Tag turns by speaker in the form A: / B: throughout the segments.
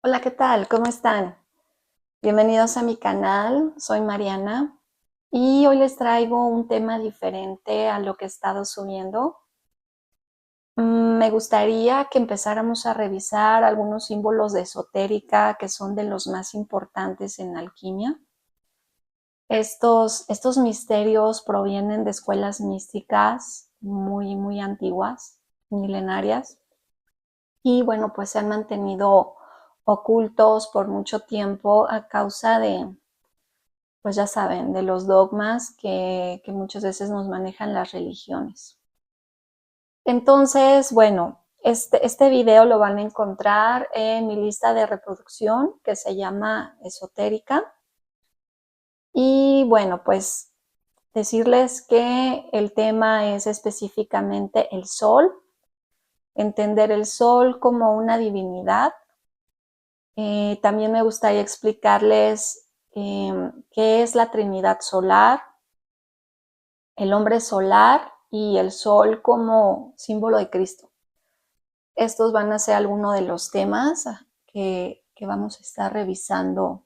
A: Hola, ¿qué tal? ¿Cómo están? Bienvenidos a mi canal, soy Mariana y hoy les traigo un tema diferente a lo que he estado subiendo. Me gustaría que empezáramos a revisar algunos símbolos de esotérica que son de los más importantes en alquimia. Estos misterios provienen de escuelas místicas muy antiguas, milenarias, y bueno, pues se han mantenido ocultos por mucho tiempo a causa de, pues ya saben, de los dogmas que muchas veces nos manejan las religiones. Entonces, bueno, este video lo van a encontrar en mi lista de reproducción que se llama Esotérica. Y bueno, pues decirles que el tema es específicamente el sol, entender el sol como una divinidad. También me gustaría explicarles qué es la Trinidad solar, el hombre solar y el sol como símbolo de Cristo. Estos van a ser algunos de los temas que vamos a estar revisando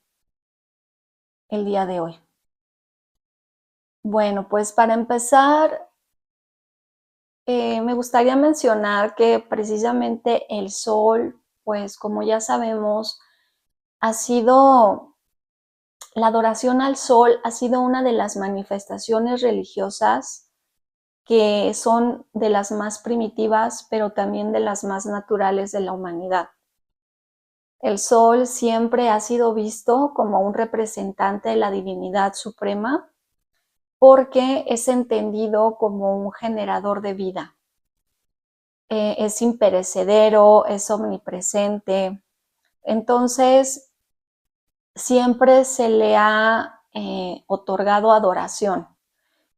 A: el día de hoy. Bueno, pues para empezar, me gustaría mencionar que precisamente el sol, pues como ya sabemos, ha sido, la adoración al sol ha sido una de las manifestaciones religiosas que son de las más primitivas, pero también de las más naturales de la humanidad. El sol siempre ha sido visto como un representante de la divinidad suprema porque es entendido como un generador de vida. Es imperecedero, es omnipresente. Entonces, siempre se le ha otorgado adoración.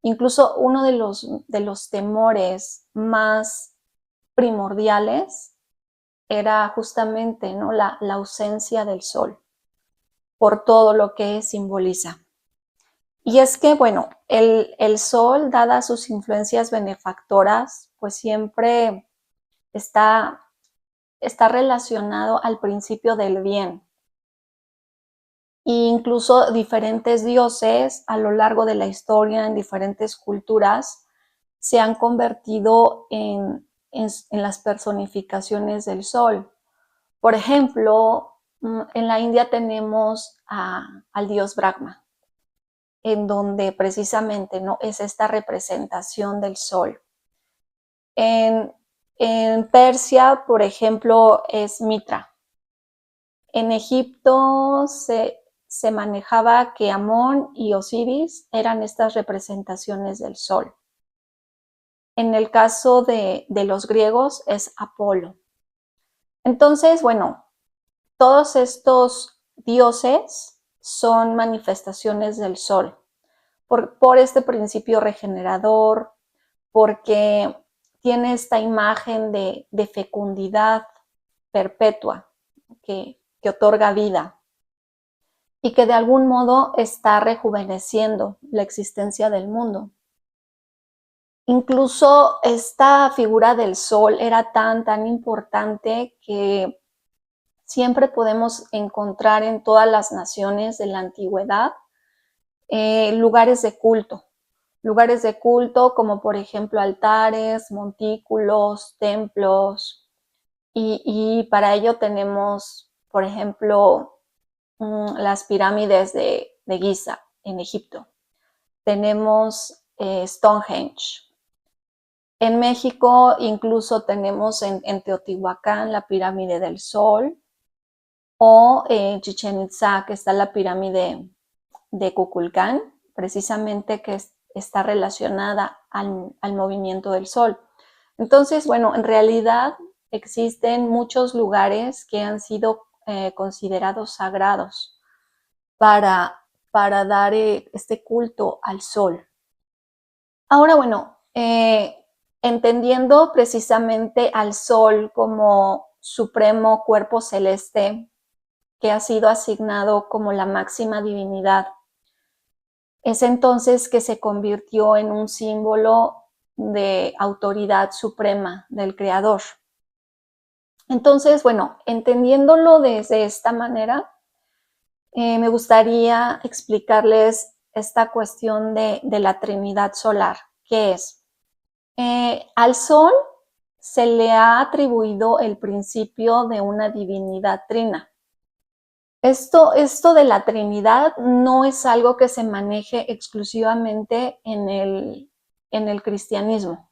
A: Incluso uno de los temores más primordiales era justamente, ¿no?, la ausencia del sol, por todo lo que simboliza. Y es que, bueno, el sol, dadas sus influencias benefactoras, pues siempre está, está relacionado al principio del bien. E incluso diferentes dioses a lo largo de la historia, en diferentes culturas, se han convertido en las personificaciones del sol. Por ejemplo, en la India tenemos al dios Brahma, en donde precisamente, ¿no?, es esta representación del sol. En, en Persia, por ejemplo, es Mitra. En Egipto se manejaba que Amón y Osiris eran estas representaciones del sol. En el caso de los griegos es Apolo. Entonces, bueno, todos estos dioses son manifestaciones del sol por este principio regenerador, porque tiene esta imagen de fecundidad perpetua que otorga vida y que de algún modo está rejuveneciendo la existencia del mundo. Incluso esta figura del sol era tan importante que siempre podemos encontrar en todas las naciones de la antigüedad lugares de culto como por ejemplo altares, montículos, templos, y para ello tenemos, por ejemplo, las pirámides de Giza en Egipto. Tenemos Stonehenge. En México incluso tenemos en Teotihuacán la pirámide del Sol, o en Chichén Itzá, que está la pirámide de Kukulcán, precisamente que está relacionada al movimiento del Sol. Entonces, bueno, en realidad existen muchos lugares que han sido considerados sagrados para dar este culto al Sol. Ahora, bueno, entendiendo precisamente al Sol como supremo cuerpo celeste que ha sido asignado como la máxima divinidad, es entonces que se convirtió en un símbolo de autoridad suprema del Creador. Entonces, bueno, entendiéndolo desde esta manera, me gustaría explicarles esta cuestión de la Trinidad solar, que es, al Sol se le ha atribuido el principio de una divinidad trina. Esto de la Trinidad no es algo que se maneje exclusivamente en el cristianismo.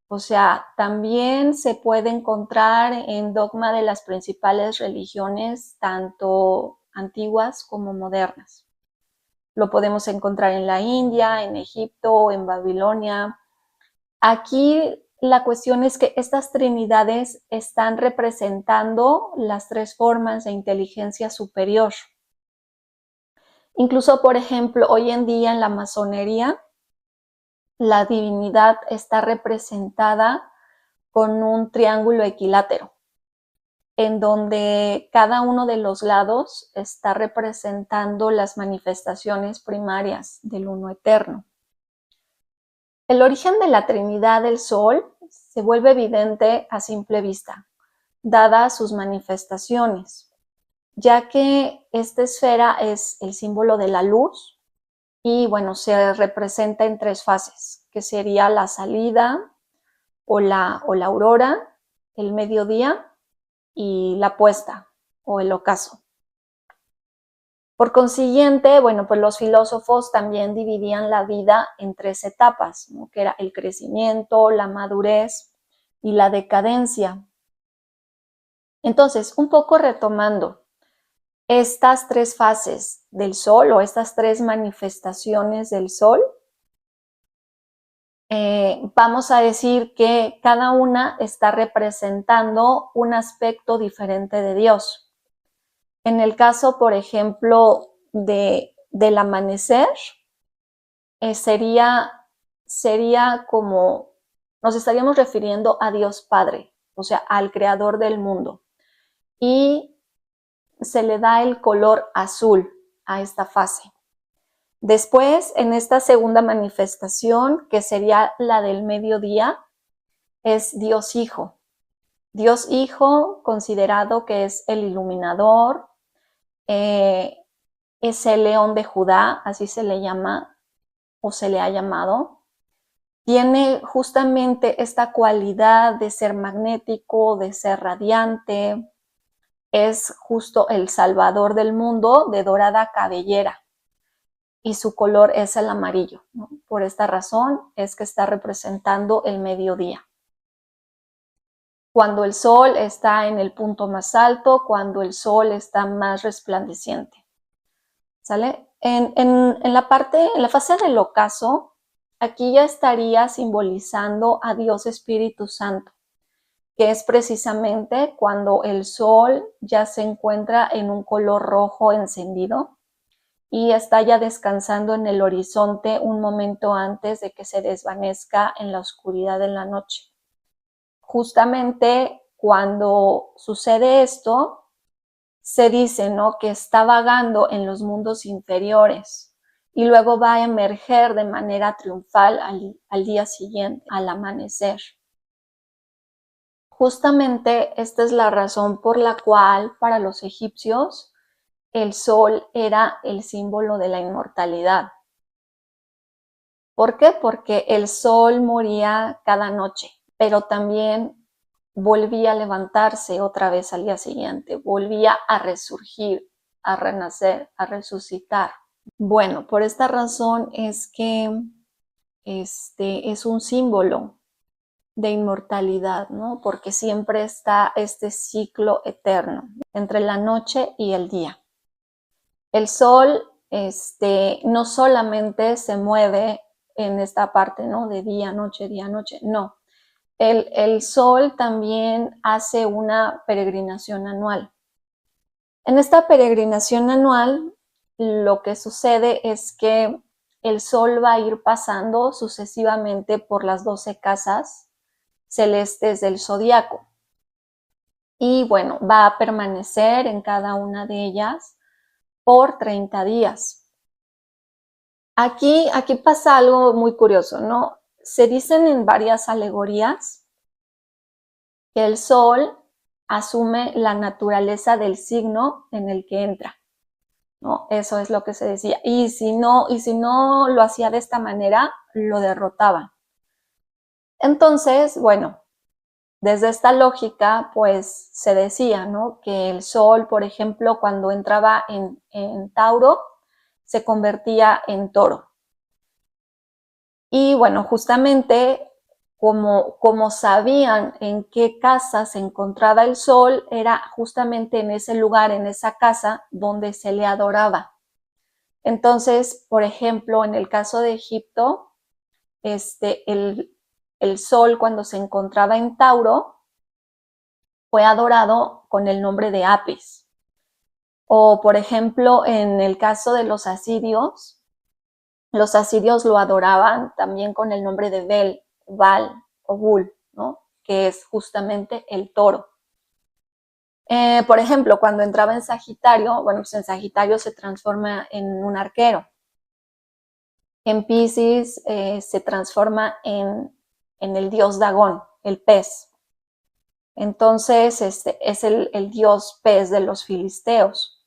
A: O sea, también se puede encontrar en dogma de las principales religiones, tanto antiguas como modernas. Lo podemos encontrar en la India, en Egipto, en Babilonia. Aquí la cuestión es que estas trinidades están representando las tres formas de inteligencia superior. Incluso, por ejemplo, hoy en día en la masonería, la divinidad está representada con un triángulo equilátero, en donde cada uno de los lados está representando las manifestaciones primarias del Uno Eterno. El origen de la Trinidad del Sol se vuelve evidente a simple vista, dadas sus manifestaciones, ya que esta esfera es el símbolo de la luz y, bueno, se representa en tres fases, que sería la salida o la aurora, el mediodía y la puesta o el ocaso. Por consiguiente, bueno, pues los filósofos también dividían la vida en tres etapas, ¿no? Que era el crecimiento, la madurez y la decadencia. Entonces, un poco retomando estas tres fases del Sol o estas tres manifestaciones del Sol, vamos a decir que cada una está representando un aspecto diferente de Dios. En el caso, por ejemplo, del amanecer, sería como, nos estaríamos refiriendo a Dios Padre, o sea, al creador del mundo. Y se le da el color azul a esta fase. Después, en esta segunda manifestación, que sería la del mediodía, es Dios Hijo. Dios Hijo, considerado que es el iluminador, es el león de Judá, así se le llama o se le ha llamado. Tiene justamente esta cualidad de ser magnético, de ser radiante. Es justo el salvador del mundo, de dorada cabellera. Y su color es el amarillo, ¿no? Por esta razón es que está representando el mediodía. Cuando el sol está en el punto más alto, cuando el sol está más resplandeciente. ¿Sale? En la fase del ocaso, aquí ya estaría simbolizando a Dios Espíritu Santo, que es precisamente cuando el sol ya se encuentra en un color rojo encendido y está ya descansando en el horizonte un momento antes de que se desvanezca en la oscuridad de la noche. Justamente cuando sucede esto, se dice, ¿no?, que está vagando en los mundos inferiores y luego va a emerger de manera triunfal al día siguiente, al amanecer. Justamente esta es la razón por la cual para los egipcios el sol era el símbolo de la inmortalidad. ¿Por qué? Porque el sol moría cada noche, pero también volvía a levantarse otra vez al día siguiente, volvía a resurgir, a renacer, a resucitar. Bueno, por esta razón es que es un símbolo de inmortalidad, ¿no? Porque siempre está este ciclo eterno entre la noche y el día. El sol no solamente se mueve en esta parte, ¿no?, de día, noche, no. El sol también hace una peregrinación anual. En esta peregrinación anual, lo que sucede es que el sol va a ir pasando sucesivamente por las 12 casas celestes del zodiaco. Y bueno, va a permanecer en cada una de ellas por 30 días. Aquí pasa algo muy curioso, ¿no? Se dicen en varias alegorías que el sol asume la naturaleza del signo en el que entra, ¿no? Eso es lo que se decía. Y si no lo hacía de esta manera, lo derrotaba. Entonces, bueno, desde esta lógica, pues se decía, ¿no? Que el Sol, por ejemplo, cuando entraba en Tauro, se convertía en Toro. Y bueno, justamente como sabían en qué casa se encontraba el Sol, era justamente en ese lugar, en esa casa, donde se le adoraba. Entonces, por ejemplo, en el caso de Egipto, el Sol, cuando se encontraba en Tauro, fue adorado con el nombre de Apis. O, por ejemplo, en el caso de los asirios lo adoraban también con el nombre de Bel, Baal o Bul, ¿no? Que es justamente el toro. Por ejemplo, cuando entraba en Sagitario, bueno, pues en Sagitario se transforma en un arquero. En Piscis se transforma en el dios Dagón, el pez. Entonces, es el dios pez de los filisteos.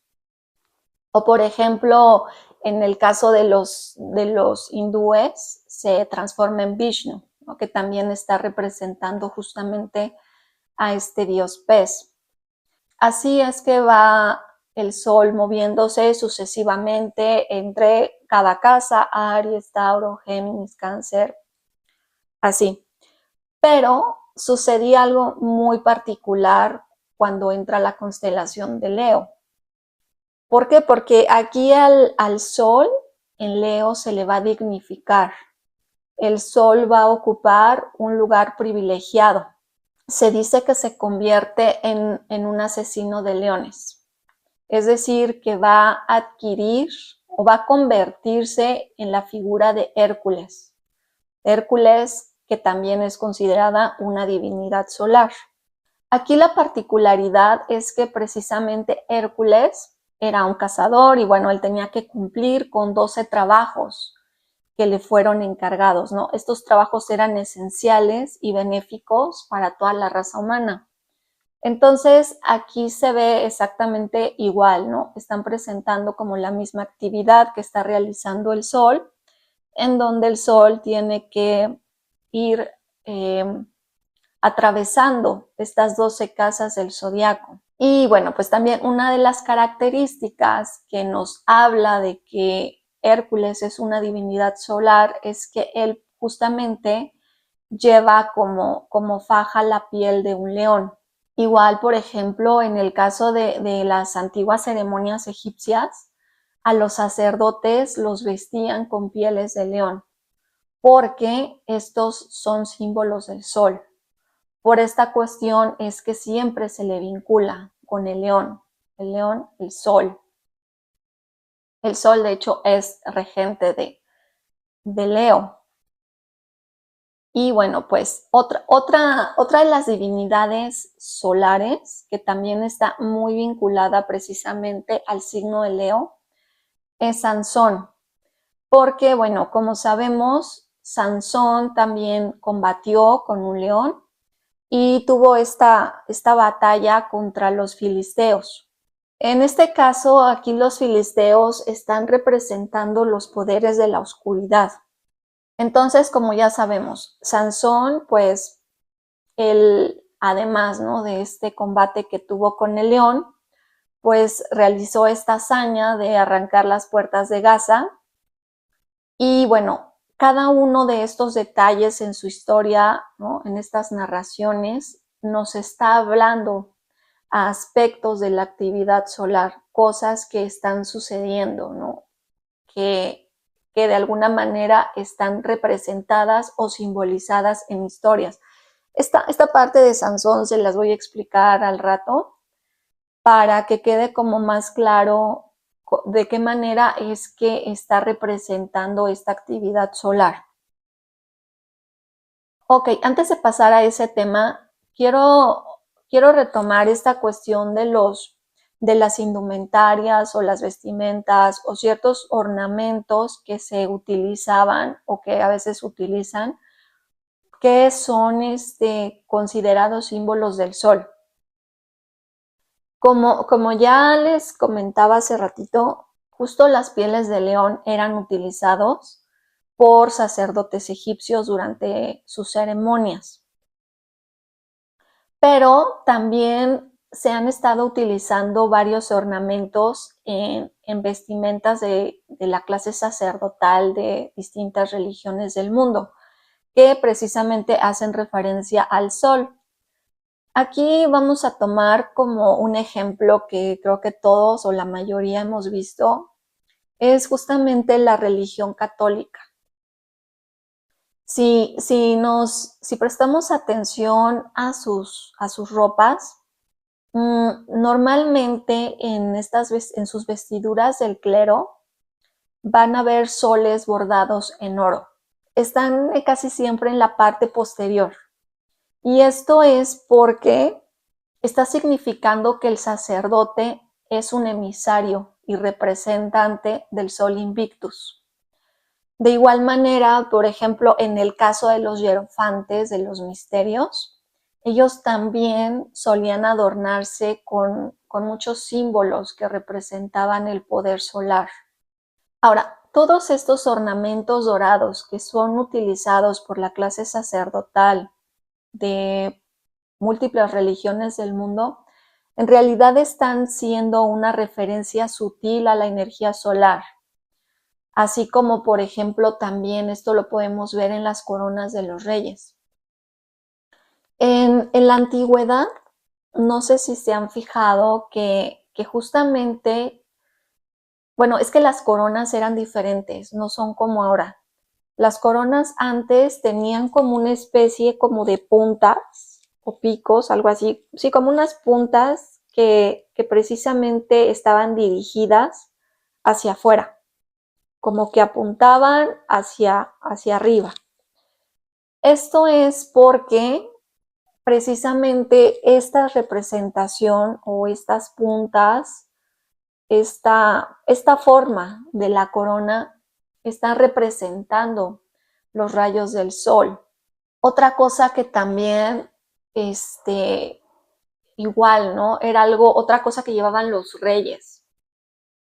A: O, por ejemplo, en el caso de los hindúes, se transforma en Vishnu, ¿no? Que también está representando justamente a este dios pez. Así es que va el Sol moviéndose sucesivamente entre cada casa, Aries, Tauro, Géminis, Cáncer, así. Pero sucedía algo muy particular cuando entra la constelación de Leo. ¿Por qué? Porque aquí al Sol en Leo se le va a dignificar. El Sol va a ocupar un lugar privilegiado. Se dice que se convierte en un asesino de leones. Es decir, que va a adquirir o va a convertirse en la figura de Hércules. Hércules, que también es considerada una divinidad solar. Aquí la particularidad es que precisamente Hércules era un cazador y bueno, él tenía que cumplir con 12 trabajos que le fueron encargados, ¿no? Estos trabajos eran esenciales y benéficos para toda la raza humana. Entonces, aquí se ve exactamente igual, ¿no? Están presentando como la misma actividad que está realizando el Sol, en donde el Sol tiene que ir atravesando estas 12 casas del zodiaco. Y bueno, pues también una de las características que nos habla de que Hércules es una divinidad solar es que él justamente lleva como faja la piel de un león. Igual, por ejemplo, en el caso de las antiguas ceremonias egipcias, a los sacerdotes los vestían con pieles de león, porque estos son símbolos del sol. Por esta cuestión es que siempre se le vincula con el león, el sol. El sol, de hecho, es regente de Leo. Y bueno, pues otra de las divinidades solares que también está muy vinculada precisamente al signo de Leo es Sansón. Porque, bueno, como sabemos, Sansón también combatió con un león y tuvo esta batalla contra los filisteos. En este caso, aquí los filisteos están representando los poderes de la oscuridad. Entonces, como ya sabemos, Sansón, pues, él, además, ¿no?, de este combate que tuvo con el león, pues realizó esta hazaña de arrancar las puertas de Gaza. Y bueno, cada uno de estos detalles en su historia, ¿no?, en estas narraciones, nos está hablando a aspectos de la actividad solar, cosas que están sucediendo, ¿no?, que de alguna manera están representadas o simbolizadas en historias. Esta parte de Sansón se las voy a explicar al rato para que quede como más claro de qué manera es que está representando esta actividad solar. Ok, antes de pasar a ese tema, quiero retomar esta cuestión de las indumentarias o las vestimentas o ciertos ornamentos que se utilizaban o que a veces utilizan, que son considerados símbolos del sol. Como ya les comentaba hace ratito, justo las pieles de león eran utilizados por sacerdotes egipcios durante sus ceremonias. Pero también se han estado utilizando varios ornamentos en vestimentas de la clase sacerdotal de distintas religiones del mundo, que precisamente hacen referencia al sol. Aquí vamos a tomar como un ejemplo que creo que todos o la mayoría hemos visto, es justamente la religión católica. Si prestamos atención a sus ropas, normalmente en sus vestiduras del clero van a ver soles bordados en oro. Están casi siempre en la parte posterior. Y esto es porque está significando que el sacerdote es un emisario y representante del sol Invictus. De igual manera, por ejemplo, en el caso de los hierofantes, de los misterios, ellos también solían adornarse con muchos símbolos que representaban el poder solar. Ahora, todos estos ornamentos dorados que son utilizados por la clase sacerdotal de múltiples religiones del mundo, en realidad están siendo una referencia sutil a la energía solar. Así como, por ejemplo, también esto lo podemos ver en las coronas de los reyes. En la antigüedad, no sé si se han fijado que justamente, bueno, es que las coronas eran diferentes, no son como ahora. Las coronas antes tenían como una especie como de puntas o picos, algo así, sí, como unas puntas que precisamente estaban dirigidas hacia afuera, como que apuntaban hacia arriba. Esto es porque precisamente esta representación o estas puntas, esta forma de la corona está representando los rayos del sol. Otra cosa que también, igual, ¿no? Era otra cosa que llevaban los reyes.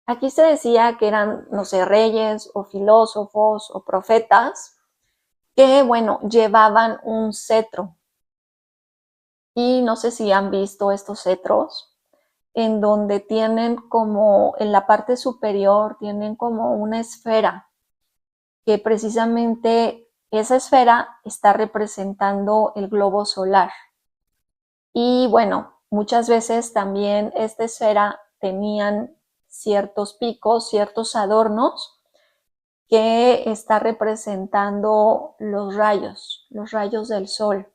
A: Aquí se decía que eran, no sé, reyes o filósofos o profetas que, bueno, llevaban un cetro. Y no sé si han visto estos cetros, en donde tienen como, en la parte superior, tienen como una esfera, que precisamente esa esfera está representando el globo solar. Y bueno, muchas veces también esta esfera tenían ciertos picos, ciertos adornos, que está representando los rayos del sol.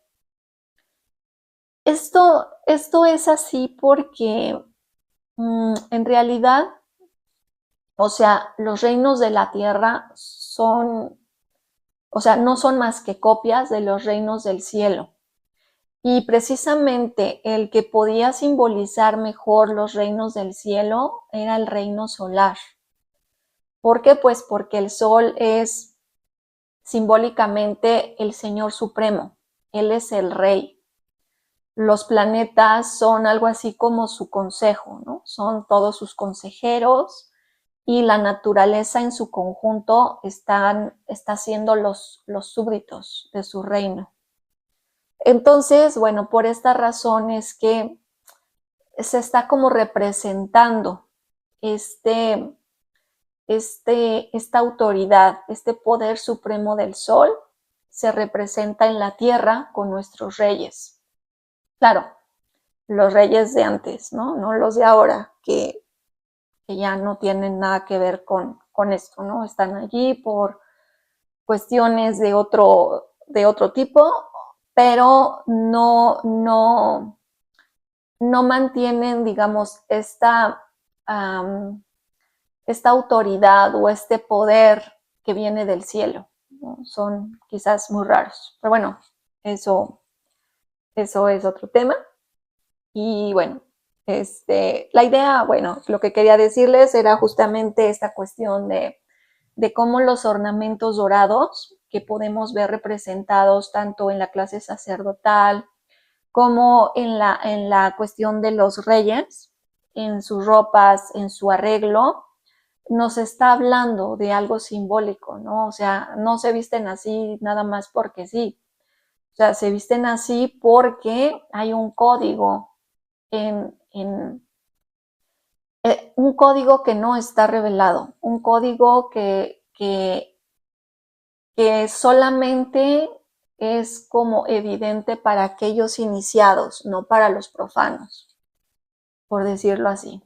A: Esto es así porque en realidad, o sea, los reinos de la tierra no son más que copias de los reinos del cielo. Y precisamente el que podía simbolizar mejor los reinos del cielo era el reino solar. ¿Por qué? Pues porque el sol es simbólicamente el Señor Supremo. Él es el Rey. Los planetas son algo así como su consejo, ¿no? Son todos sus consejeros y la naturaleza en su conjunto está siendo los súbditos de su reino. Entonces, bueno, por esta razón es que se está como representando esta autoridad, este poder supremo del sol, se representa en la tierra con nuestros reyes. Claro, los reyes de antes, ¿no? No los de ahora, que ya no tienen nada que ver con esto, ¿no? Están allí por cuestiones de otro tipo, pero no mantienen, digamos, esta autoridad o este poder que viene del cielo, ¿no? Son quizás muy raros, pero bueno, eso es otro tema. Y bueno, la idea, bueno, lo que quería decirles era justamente esta cuestión de cómo los ornamentos dorados que podemos ver representados tanto en la clase sacerdotal como en la cuestión de los reyes, en sus ropas, en su arreglo, nos está hablando de algo simbólico, ¿no? O sea, no se visten así nada más porque sí. O sea, se visten así porque hay un código un código que no está revelado, un código que solamente es como evidente para aquellos iniciados, no para los profanos, por decirlo así.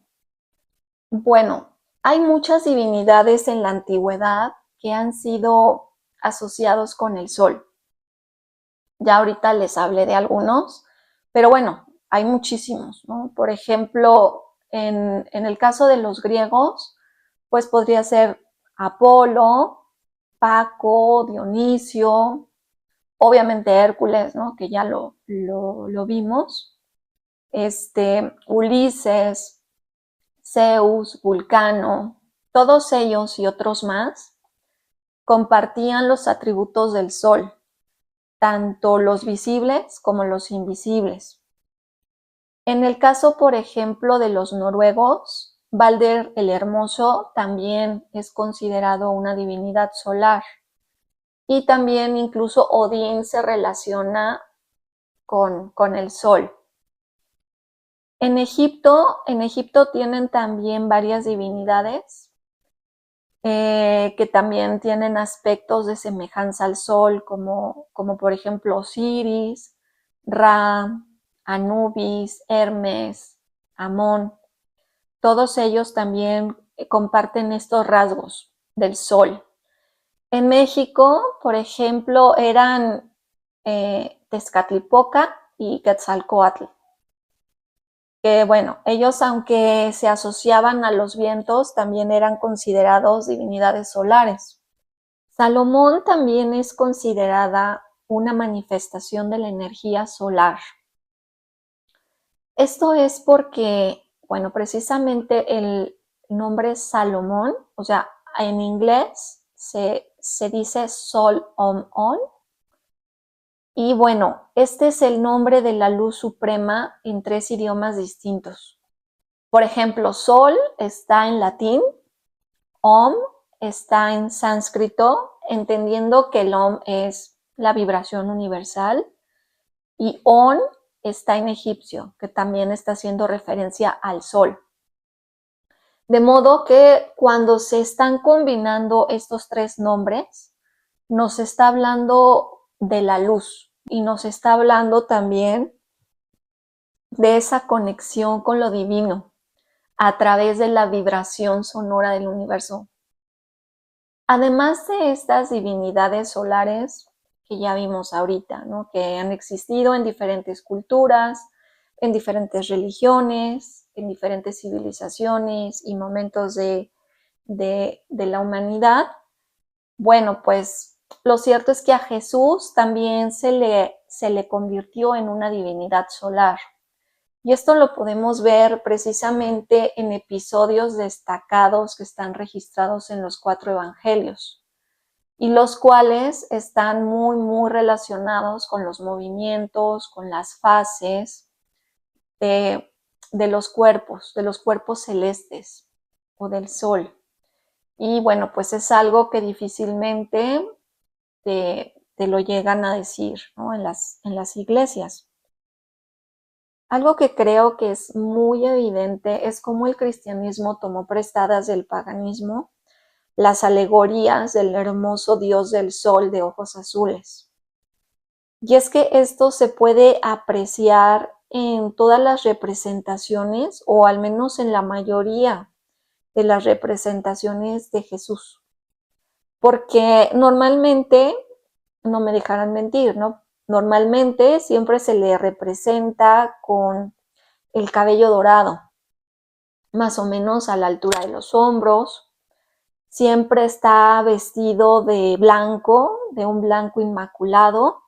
A: Bueno, hay muchas divinidades en la antigüedad que han sido asociados con el sol. Ya ahorita les hablé de algunos, pero bueno, hay muchísimos, ¿no? Por ejemplo, en el caso de los griegos, pues podría ser Apolo, Paco, Dionisio, obviamente Hércules, ¿no? Que ya lo vimos, Ulises, Zeus, Vulcano, todos ellos y otros más compartían los atributos del sol, tanto los visibles como los invisibles. En el caso, por ejemplo, de los noruegos, Balder el Hermoso también es considerado una divinidad solar. Y también incluso Odín se relaciona con el sol. En Egipto tienen también varias divinidades que también tienen aspectos de semejanza al sol, como por ejemplo Osiris, Ra, Anubis, Hermes, Amón. Todos ellos también comparten estos rasgos del sol. En México, por ejemplo, eran Tezcatlipoca y Quetzalcóatl. Que bueno, ellos aunque se asociaban a los vientos, también eran considerados divinidades solares. Salomón también es considerada una manifestación de la energía solar. Esto es porque, bueno, precisamente el nombre Salomón, o sea, en inglés se dice Sol On. Y bueno, este es el nombre de la luz suprema en 3 idiomas distintos. Por ejemplo, Sol está en latín, Om está en sánscrito, entendiendo que el Om es la vibración universal, y On está en egipcio, que también está haciendo referencia al sol. De modo que cuando se están combinando estos 3 nombres, nos está hablando de la luz y nos está hablando también de esa conexión con lo divino a través de la vibración sonora del universo. Además de estas divinidades solares que ya vimos ahorita, ¿no? Que han existido en diferentes culturas, en diferentes religiones, en diferentes civilizaciones y momentos de la humanidad, bueno, pues lo cierto es que a Jesús también se le convirtió en una divinidad solar. Y esto lo podemos ver precisamente en episodios destacados que están registrados en los 4 evangelios, y los cuales están muy, muy relacionados con los movimientos, con las fases de los cuerpos celestes o del sol. Y bueno, pues es algo que difícilmente te lo llegan a decir, ¿no? en las iglesias. Algo que creo que es muy evidente es cómo el cristianismo tomó prestadas del paganismo las alegorías del hermoso dios del sol de ojos azules. Y es que esto se puede apreciar en todas las representaciones, o al menos en la mayoría de las representaciones de Jesús. Porque normalmente, no me dejarán mentir, ¿no? Normalmente siempre se le representa con el cabello dorado, más o menos a la altura de los hombros. Siempre está vestido de blanco, de un blanco inmaculado,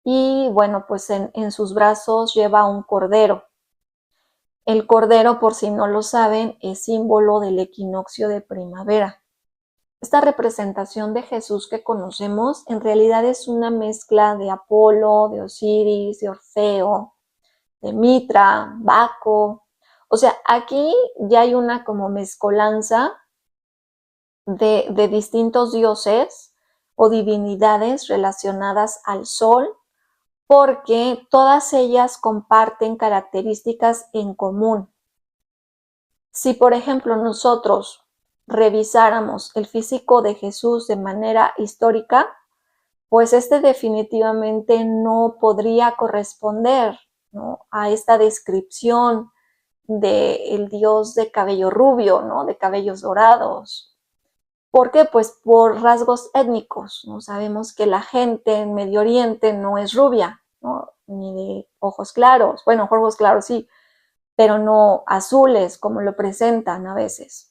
A: y bueno, pues en sus brazos lleva un cordero. El cordero, por si no lo saben, es símbolo del equinoccio de primavera. Esta representación de Jesús que conocemos en realidad es una mezcla de Apolo, de Osiris, de Orfeo, de Mitra, Baco, O sea, aquí ya hay una como mezcolanza de distintos dioses o divinidades relacionadas al sol, porque todas ellas comparten características en común. Si, por ejemplo, nosotros revisáramos el físico de Jesús de manera histórica, pues este definitivamente no podría corresponder, ¿no?, a esta descripción del dios de cabello rubio, ¿no?, de cabellos dorados. ¿Por qué? Pues por rasgos étnicos, ¿no? Sabemos que la gente en Medio Oriente no es rubia, ¿no?, ni de ojos claros. Bueno, ojos claros sí, pero no azules como lo presentan a veces.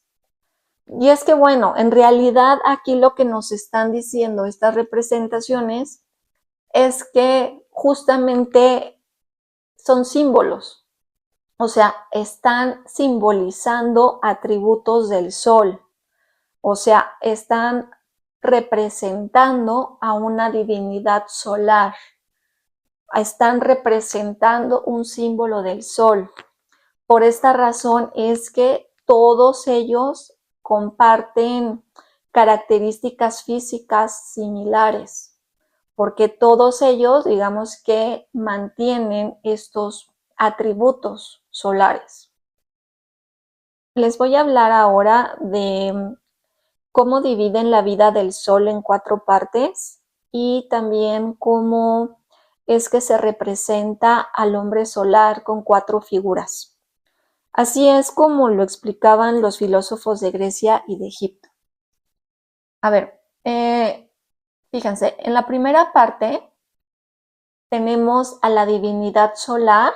A: Y es que, bueno, en realidad aquí lo que nos están diciendo estas representaciones es que justamente son símbolos, o sea, están simbolizando atributos del sol, o sea, están representando a una divinidad solar, están representando un símbolo del sol. Por esta razón es que todos ellos comparten características físicas similares, porque todos ellos, digamos que mantienen estos atributos solares. Les voy a hablar ahora de cómo dividen la vida del Sol en 4 partes y también cómo es que se representa al hombre solar con 4 figuras. Así es como lo explicaban los filósofos de Grecia y de Egipto. A ver, fíjense, en la primera parte tenemos a la divinidad solar,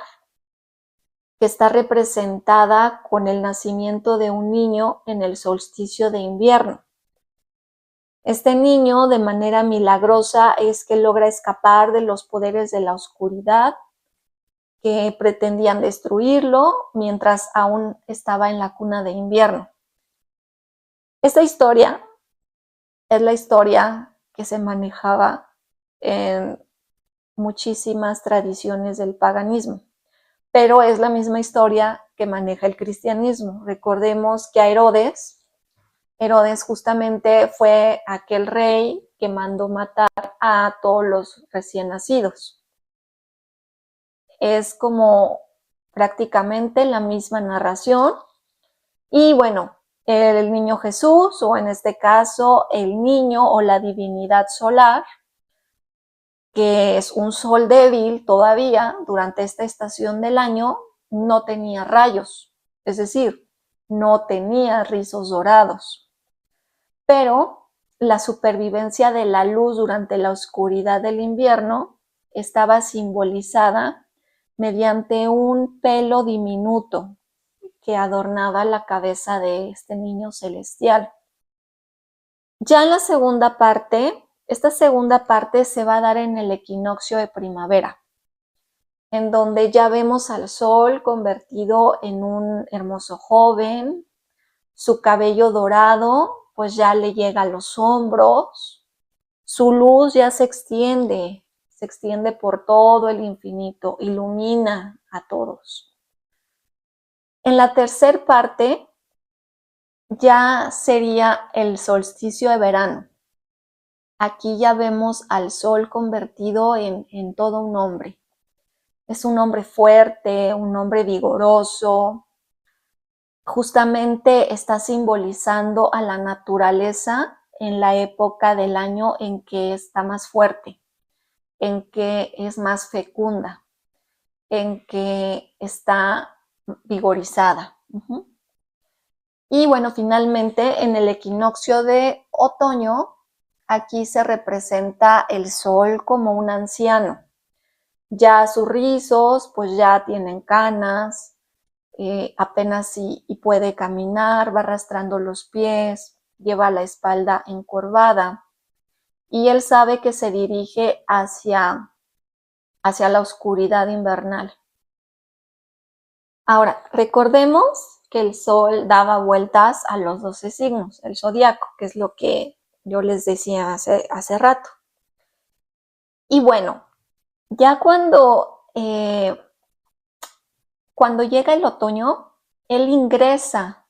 A: que está representada con el nacimiento de un niño en el solsticio de invierno. Este niño, de manera milagrosa, es que logra escapar de los poderes de la oscuridad que pretendían destruirlo mientras aún estaba en la cuna de invierno. Esta historia es la historia que se manejaba en muchísimas tradiciones del paganismo, pero es la misma historia que maneja el cristianismo. Recordemos que a Herodes justamente fue aquel rey que mandó matar a todos los recién nacidos. Es como prácticamente la misma narración. Y bueno, el niño Jesús, o en este caso el niño o la divinidad solar, que es un sol débil todavía durante esta estación del año, no tenía rayos, es decir, no tenía rizos dorados. Pero la supervivencia de la luz durante la oscuridad del invierno estaba simbolizada mediante un pelo diminuto que adornaba la cabeza de este niño celestial. Ya en la segunda parte, esta segunda parte se va a dar en el equinoccio de primavera, en donde ya vemos al sol convertido en un hermoso joven, su cabello dorado pues ya le llega a los hombros, su luz ya se extiende por todo el infinito, ilumina a todos. En la tercera parte ya sería el solsticio de verano. Aquí ya vemos al sol convertido en todo un hombre. Es un hombre fuerte, un hombre vigoroso. Justamente está simbolizando a la naturaleza en la época del año en que está más fuerte, en que es más fecunda, en que está vigorizada. Y bueno, finalmente en el equinoccio de otoño, aquí se representa el sol como un anciano. Ya sus rizos pues ya tienen canas, apenas si puede caminar, va arrastrando los pies, lleva la espalda encorvada y él sabe que se dirige hacia la oscuridad invernal. Ahora, recordemos que el sol daba vueltas a los 12 signos, el zodiaco, que es lo que yo les decía hace rato. Y bueno, ya cuando llega el otoño, él ingresa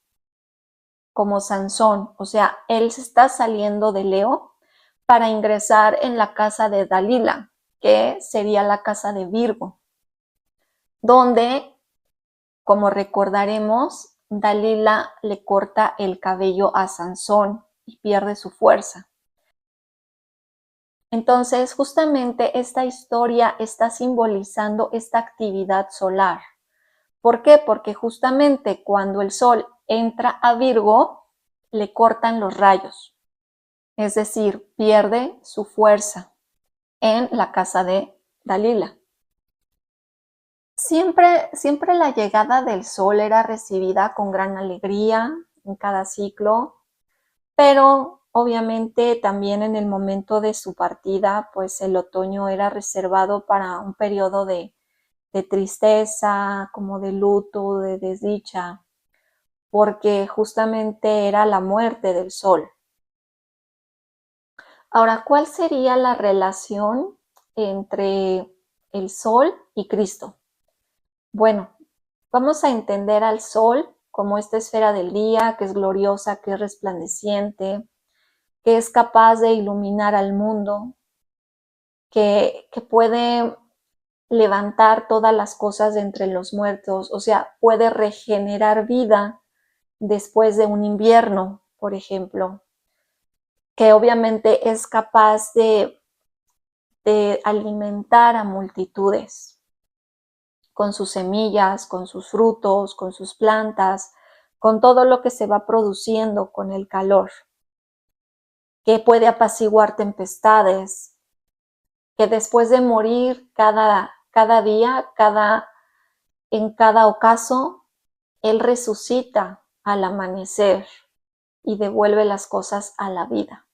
A: como Sansón, o sea, él se está saliendo de Leo para ingresar en la casa de Dalila, que sería la casa de Virgo, donde, como recordaremos, Dalila le corta el cabello a Sansón y pierde su fuerza. Entonces, justamente esta historia está simbolizando esta actividad solar. ¿Por qué? Porque justamente cuando el sol entra a Virgo, le cortan los rayos, es decir, pierde su fuerza en la casa de Dalila. Siempre la llegada del sol era recibida con gran alegría en cada ciclo, pero obviamente también en el momento de su partida, pues el otoño era reservado para un periodo de tristeza, como de luto, de desdicha, porque justamente era la muerte del sol. Ahora, ¿cuál sería la relación entre el sol y Cristo? Bueno, vamos a entender al sol como esta esfera del día, que es gloriosa, que es resplandeciente, que es capaz de iluminar al mundo, que puede levantar todas las cosas de entre los muertos, o sea, puede regenerar vida después de un invierno, por ejemplo, que obviamente es capaz de alimentar a multitudes con sus semillas, con sus frutos, con sus plantas, con todo lo que se va produciendo con el calor, que puede apaciguar tempestades, que después de morir cada día, en cada ocaso, Él resucita al amanecer y devuelve las cosas a la vida.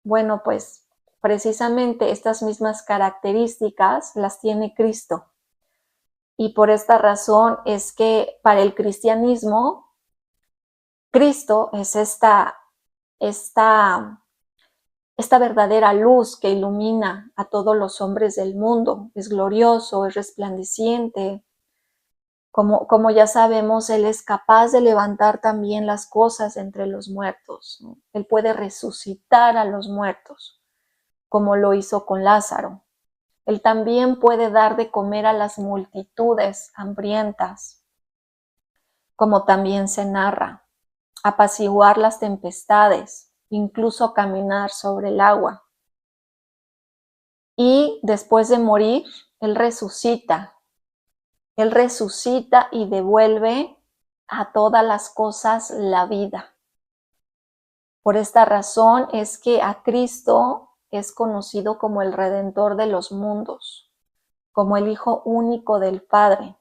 A: Bueno, pues precisamente estas mismas características las tiene Cristo. Y por esta razón es que para el cristianismo, Cristo es esta verdadera luz que ilumina a todos los hombres del mundo. Es glorioso, es resplandeciente. Como ya sabemos, Él es capaz de levantar también las cosas entre los muertos, ¿no? Él puede resucitar a los muertos, como lo hizo con Lázaro. Él también puede dar de comer a las multitudes hambrientas, como también se narra, apaciguar las tempestades, incluso caminar sobre el agua. Y después de morir, Él resucita y devuelve a todas las cosas la vida. Por esta razón es que a Cristo es conocido como el Redentor de los mundos, como el Hijo único del Padre,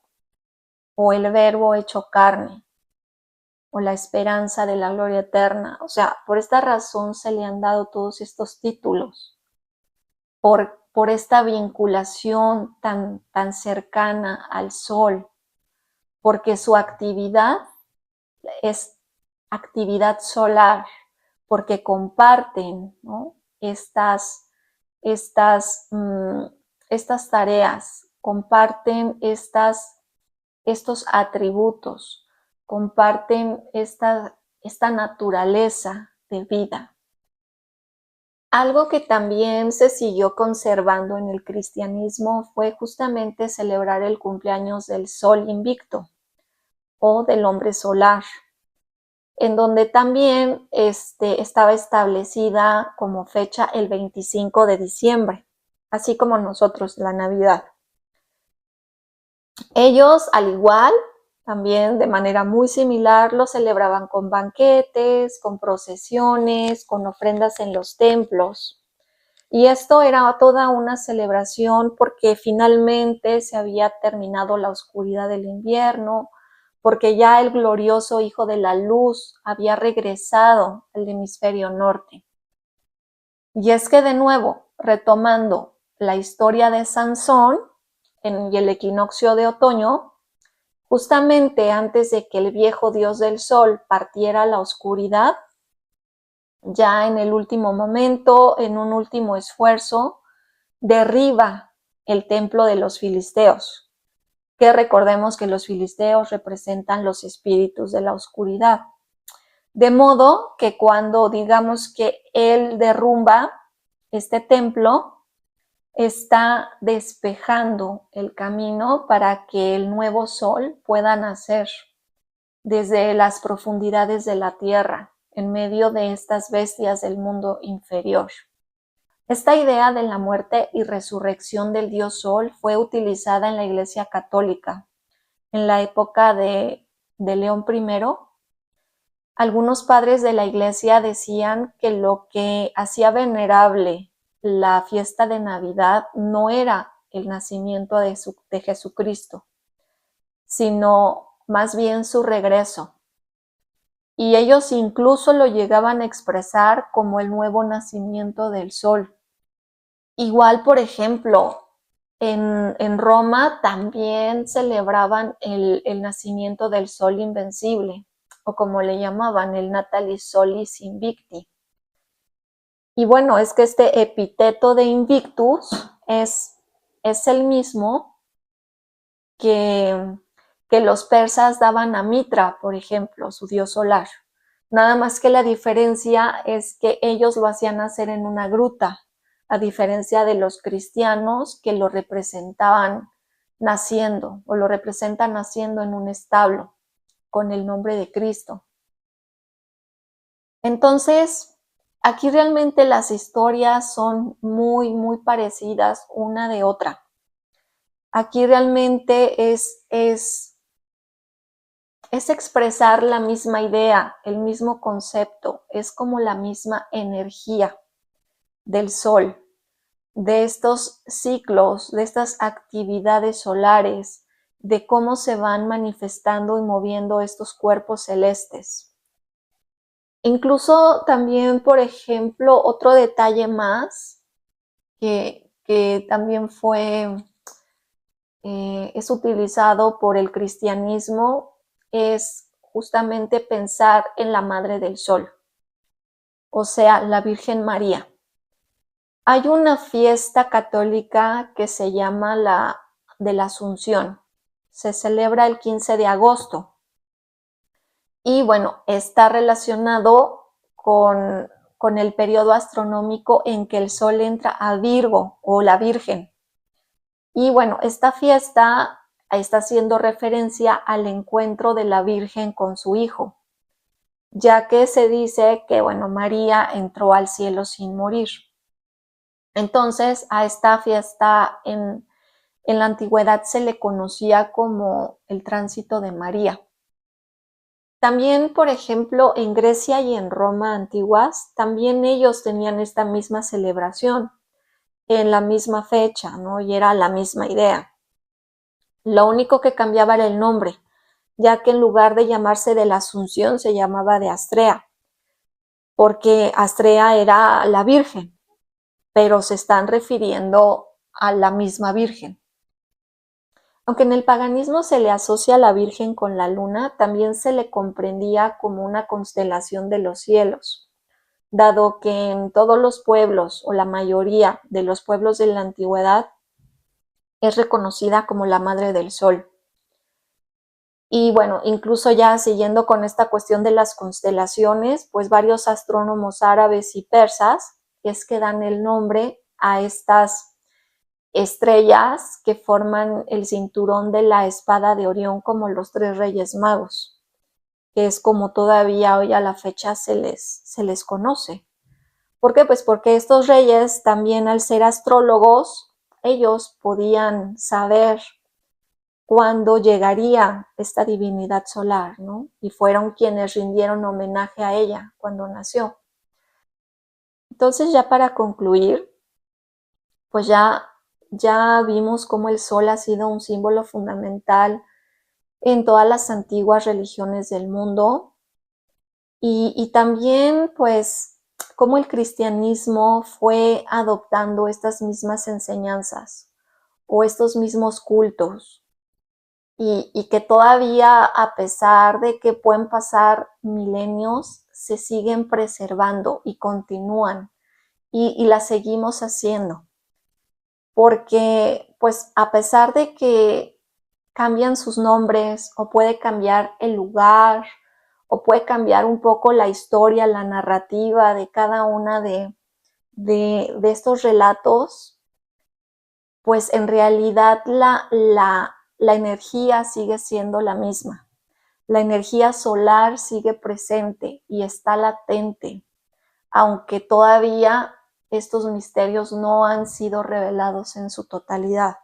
A: o el Verbo hecho carne, o la esperanza de la gloria eterna. O sea, por esta razón se le han dado todos estos títulos, por esta vinculación tan cercana al sol, porque su actividad es actividad solar, porque comparten, ¿no? estas tareas, comparten estos atributos, comparten esta naturaleza de vida. Algo que también se siguió conservando en el cristianismo fue justamente celebrar el cumpleaños del sol invicto o del hombre solar, en donde también estaba establecida como fecha el 25 de diciembre, así como nosotros la Navidad. Ellos, al igual, también de manera muy similar, lo celebraban con banquetes, con procesiones, con ofrendas en los templos. Y esto era toda una celebración porque finalmente se había terminado la oscuridad del invierno, porque ya el glorioso Hijo de la Luz había regresado al hemisferio norte. Y es que de nuevo, retomando la historia de Sansón en el equinoccio de otoño, justamente antes de que el viejo dios del sol partiera a la oscuridad, ya en el último momento, en un último esfuerzo, derriba el templo de los filisteos. que recordemos que los filisteos representan los espíritus de la oscuridad. De modo que cuando digamos que él derrumba este templo, está despejando el camino para que el nuevo sol pueda nacer desde las profundidades de la tierra, en medio de estas bestias del mundo inferior. Esta idea de la muerte y resurrección del dios Sol fue utilizada en la Iglesia Católica en la época de León I. Algunos padres de la Iglesia decían que lo que hacía venerable la fiesta de Navidad no era el nacimiento de Jesucristo, sino más bien su regreso. Y ellos incluso lo llegaban a expresar como el nuevo nacimiento del sol. Igual, por ejemplo, en Roma también celebraban el nacimiento del sol invencible, o como le llamaban, el Natalis Solis Invicti. Y bueno, es que este epíteto de Invictus es el mismo que los persas daban a Mitra, por ejemplo, su dios solar. Nada más que la diferencia es que ellos lo hacían nacer en una gruta, a diferencia de los cristianos que lo representaban naciendo o lo representan naciendo en un establo con el nombre de Cristo. Entonces, aquí realmente las historias son muy, muy parecidas una de otra. Aquí realmente es expresar la misma idea, el mismo concepto, es como la misma energía del sol, de estos ciclos, de estas actividades solares, de cómo se van manifestando y moviendo estos cuerpos celestes. Incluso también, por ejemplo, otro detalle más que también es utilizado por el cristianismo es justamente pensar en la Madre del Sol, o sea, la Virgen María. Hay una fiesta católica que se llama la de la Asunción. Se celebra el 15 de agosto. Y bueno, está relacionado con el periodo astronómico en que el Sol entra a Virgo o la Virgen. Y bueno, esta fiesta está haciendo referencia al encuentro de la Virgen con su hijo, ya que se dice que, bueno, María entró al cielo sin morir. Entonces, a esta fiesta en la antigüedad se le conocía como el tránsito de María. También, por ejemplo, en Grecia y en Roma antiguas, también ellos tenían esta misma celebración en la misma fecha, ¿no? Y era la misma idea. Lo único que cambiaba era el nombre, ya que en lugar de llamarse de la Asunción se llamaba de Astrea, porque Astrea era la Virgen, pero se están refiriendo a la misma Virgen. Aunque en el paganismo se le asocia a la Virgen con la luna, también se le comprendía como una constelación de los cielos, dado que en todos los pueblos, o la mayoría de los pueblos de la antigüedad, es reconocida como la Madre del Sol. Y bueno, incluso ya siguiendo con esta cuestión de las constelaciones, pues varios astrónomos árabes y persas es que dan el nombre a estas estrellas que forman el cinturón de la espada de Orión como los tres reyes magos, que es como todavía hoy a la fecha se les conoce. ¿Por qué? Pues porque estos reyes también, al ser astrólogos, ellos podían saber cuándo llegaría esta divinidad solar, ¿no? Y fueron quienes rindieron homenaje a ella cuando nació. Entonces, ya para concluir, pues ya vimos cómo el sol ha sido un símbolo fundamental en todas las antiguas religiones del mundo y también pues cómo el cristianismo fue adoptando estas mismas enseñanzas o estos mismos cultos y que todavía, a pesar de que pueden pasar milenios, se siguen preservando y continúan y las seguimos haciendo. Porque, pues, a pesar de que cambian sus nombres o puede cambiar el lugar o puede cambiar un poco la historia, la narrativa de cada una de estos relatos, pues en realidad la energía sigue siendo la misma. La energía solar sigue presente y está latente, aunque todavía estos misterios no han sido revelados en su totalidad.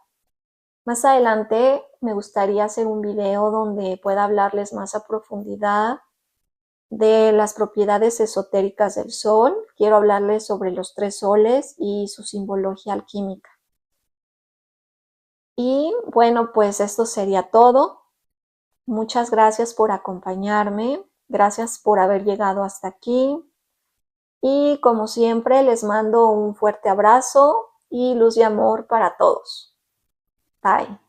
A: Más adelante me gustaría hacer un video donde pueda hablarles más a profundidad de las propiedades esotéricas del sol. Quiero hablarles sobre los 3 soles y su simbología alquímica. Y bueno, pues esto sería todo. Muchas gracias por acompañarme. Gracias por haber llegado hasta aquí. Y como siempre, les mando un fuerte abrazo y luz y amor para todos. Bye.